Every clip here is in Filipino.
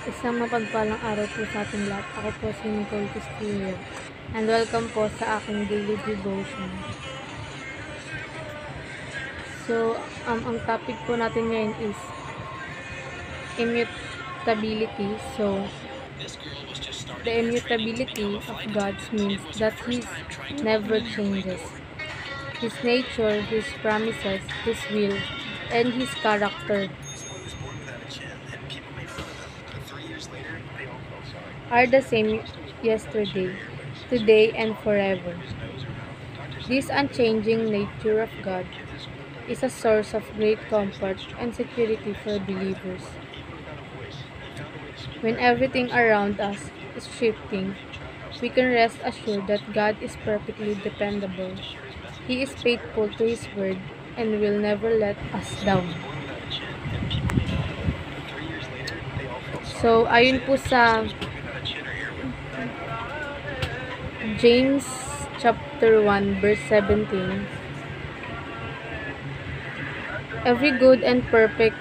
Isang mapagpalang araw po sa ating lahat. Ako po si Nicole Castillo and welcome po sa aking daily devotion. So, ang topic po natin ngayon is immutability. So, the immutability of God means that He never changes. His nature, His promises, His will, and His character are the same yesterday, today, and forever. This unchanging nature of God is a source of great comfort and security for believers. When everything around us is shifting, we can rest assured that God is perfectly dependable. He is faithful to His word and will never let us down. So, ayon po sa James chapter 1 verse 17, every good and perfect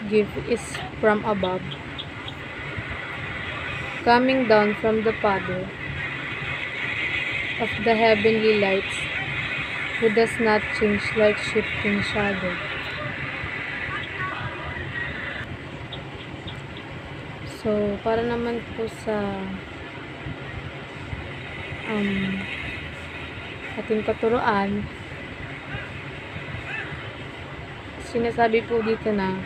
gift is from above, coming down from the Father of the heavenly lights, who does not change like shifting shadow. So, para naman po sa ating katuruan, sinasabi po dito na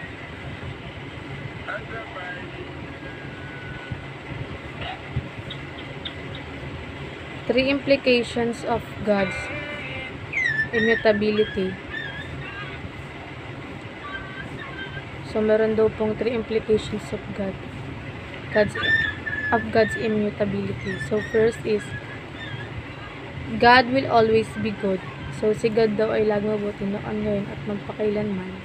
three implications of God's immutability. So, meron daw pong three implications of God's immutability. So, first is God will always be good. So, si God daw ay laging mabuti noon, ngayon at magpakailanman.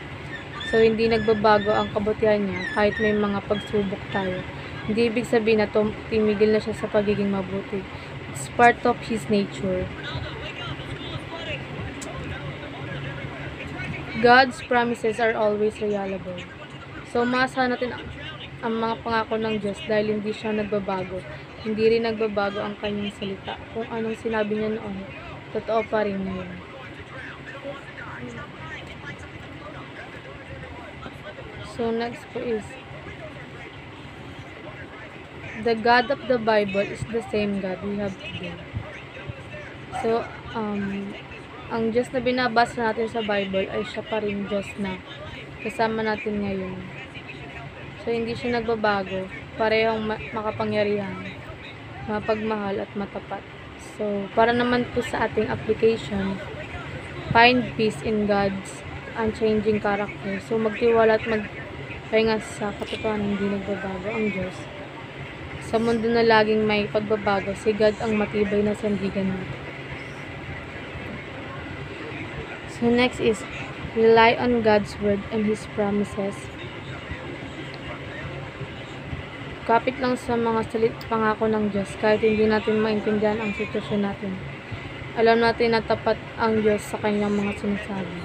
So, hindi nagbabago ang kabutihan niya kahit may mga pagsubok tayo. Hindi ibig sabihin na timigil na siya sa pagiging mabuti. It's part of His nature. God's promises are always reliable. So, maasahan natin ang mga pangako ng Diyos dahil hindi siya nagbabago. Hindi rin nagbabago ang kanyang salita. Kung anong sinabi niya noon, totoo pa rin ngayon. So, next po is, the God of the Bible is the same God we have today. So, ang Diyos na binabasa natin sa Bible ay siya pa rin Diyos na kasama natin ngayon. So, hindi siya nagbabago. Parehong makapangyarihan, mapagmahal at matapat. So, para naman po sa ating application, find peace in God's unchanging character. So, magtiwala at magpahinga sa katotohanan, hindi nagbabago ang Diyos. Sa mundo na laging may pagbabago, si God ang matibay na sandigan natin. So, next is, rely on God's word and His promises. Kapit lang sa mga pangako ng Diyos kahit hindi natin maintindihan ang sitwasyon natin. Alam natin na tapat ang Diyos sa kanyang mga sinasabi.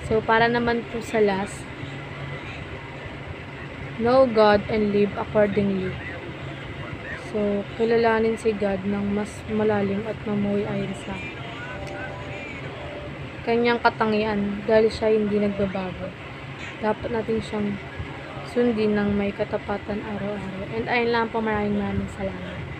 So, para naman po sa last, know God and live accordingly. So, kilalanin si God ng mas malalim at mamuhay ayon sa kanyang katangian dahil siya hindi nagbabago. Dapat natin siyang sundin ng may katapatan araw-araw. And ayun lang po, maraming salamat.